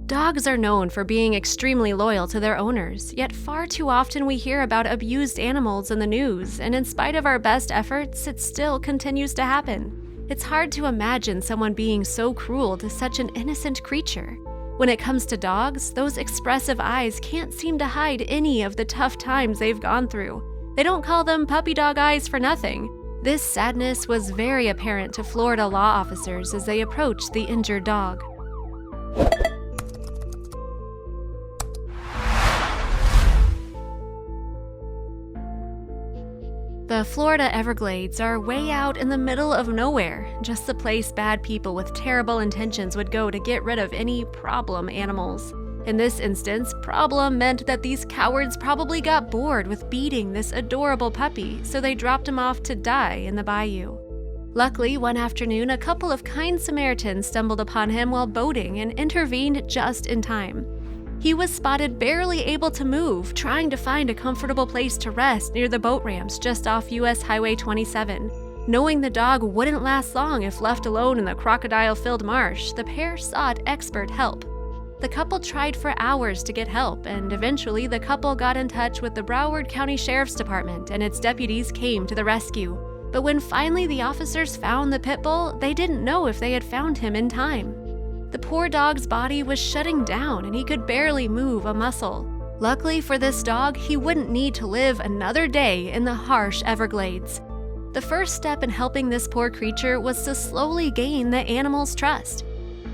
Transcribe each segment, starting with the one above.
Dogs are known for being extremely loyal to their owners, yet far too often we hear about abused animals in the news, and in spite of our best efforts, it still continues to happen. It's hard to imagine someone being so cruel to such an innocent creature. When it comes to dogs, those expressive eyes can't seem to hide any of the tough times they've gone through. They don't call them puppy dog eyes for nothing. This sadness was very apparent to Florida law officers as they approached the injured dog. The Florida Everglades are way out in the middle of nowhere, just the place bad people with terrible intentions would go to get rid of any problem animals. In this instance, problem meant that these cowards probably got bored with beating this adorable puppy, so they dropped him off to die in the bayou. Luckily, one afternoon, a couple of kind Samaritans stumbled upon him while boating and intervened just in time. He was spotted barely able to move, trying to find a comfortable place to rest near the boat ramps just off US Highway 27. Knowing the dog wouldn't last long if left alone in the crocodile-filled marsh, the pair sought expert help. The couple tried for hours to get help, and eventually the couple got in touch with the Broward County Sheriff's Department, and its deputies came to the rescue. But when finally the officers found the pit bull, they didn't know if they had found him in time. The poor dog's body was shutting down and he could barely move a muscle. Luckily for this dog, he wouldn't need to live another day in the harsh Everglades. The first step in helping this poor creature was to slowly gain the animal's trust.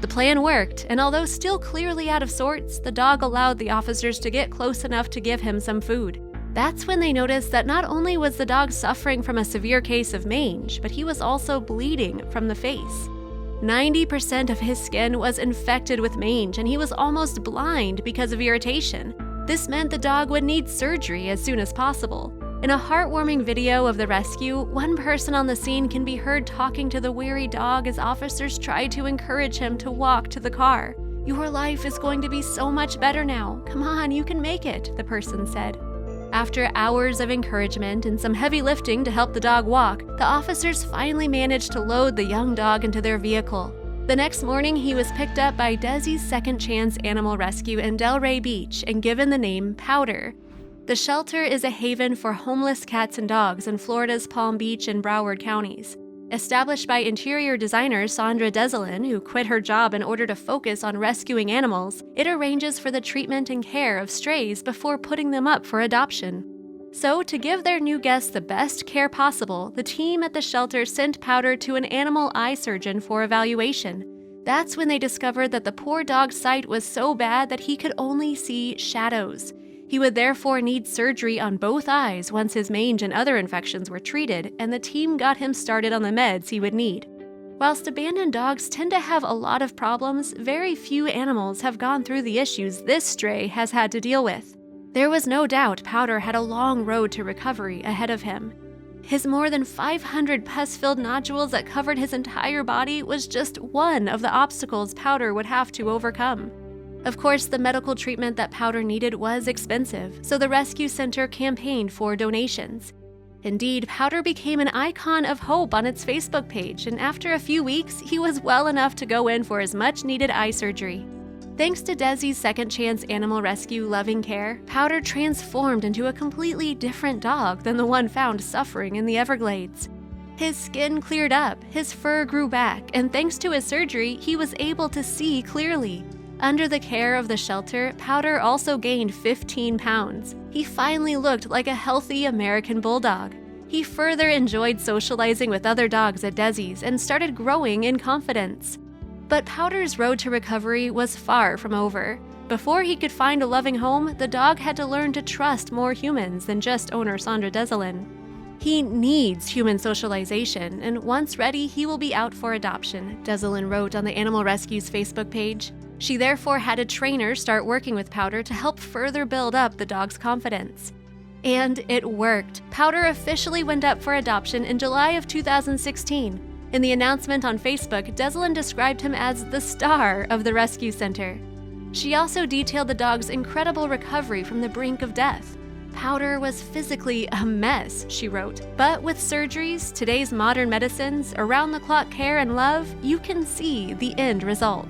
The plan worked, and although still clearly out of sorts, the dog allowed the officers to get close enough to give him some food. That's when they noticed that not only was the dog suffering from a severe case of mange, but he was also bleeding from the face. 90% of his skin was infected with mange, and he was almost blind because of irritation. This meant the dog would need surgery as soon as possible. In a heartwarming video of the rescue, one person on the scene can be heard talking to the weary dog as officers try to encourage him to walk to the car. "Your life is going to be so much better now. Come on, you can make it," the person said. After hours of encouragement and some heavy lifting to help the dog walk, the officers finally managed to load the young dog into their vehicle. The next morning, he was picked up by Desi's Second Chance Animal Rescue in Delray Beach and given the name Powder. The shelter is a haven for homeless cats and dogs in Florida's Palm Beach and Broward counties. Established by interior designer Sandra Desolin, who quit her job in order to focus on rescuing animals, it arranges for the treatment and care of strays before putting them up for adoption. So, to give their new guests the best care possible, the team at the shelter sent Powder to an animal eye surgeon for evaluation. That's when they discovered that the poor dog's sight was so bad that he could only see shadows. He would therefore need surgery on both eyes once his mange and other infections were treated, and the team got him started on the meds he would need. Whilst abandoned dogs tend to have a lot of problems, very few animals have gone through the issues this stray has had to deal with. There was no doubt Powder had a long road to recovery ahead of him. His more than 500 pus-filled nodules that covered his entire body was just one of the obstacles Powder would have to overcome. Of course, the medical treatment that Powder needed was expensive, so the rescue center campaigned for donations. Indeed, Powder became an icon of hope on its Facebook page, and after a few weeks, he was well enough to go in for his much-needed eye surgery. Thanks to Desi's Second Chance Animal Rescue loving care, Powder transformed into a completely different dog than the one found suffering in the Everglades. His skin cleared up, his fur grew back, and thanks to his surgery, he was able to see clearly. Under the care of the shelter, Powder also gained 15 pounds. He finally looked like a healthy American bulldog. He further enjoyed socializing with other dogs at Desi's and started growing in confidence. But Powder's road to recovery was far from over. Before he could find a loving home, the dog had to learn to trust more humans than just owner Sandra Desolin. He needs human socialization, and once ready, he will be out for adoption, Desolin wrote on the Animal Rescue's Facebook page. She therefore had a trainer start working with Powder to help further build up the dog's confidence. And it worked. Powder officially went up for adoption in July of 2016. In the announcement on Facebook, Desolin described him as the star of the rescue center. She also detailed the dog's incredible recovery from the brink of death. Powder was physically a mess, she wrote, but with surgeries, today's modern medicines, around-the-clock care and love, you can see the end result.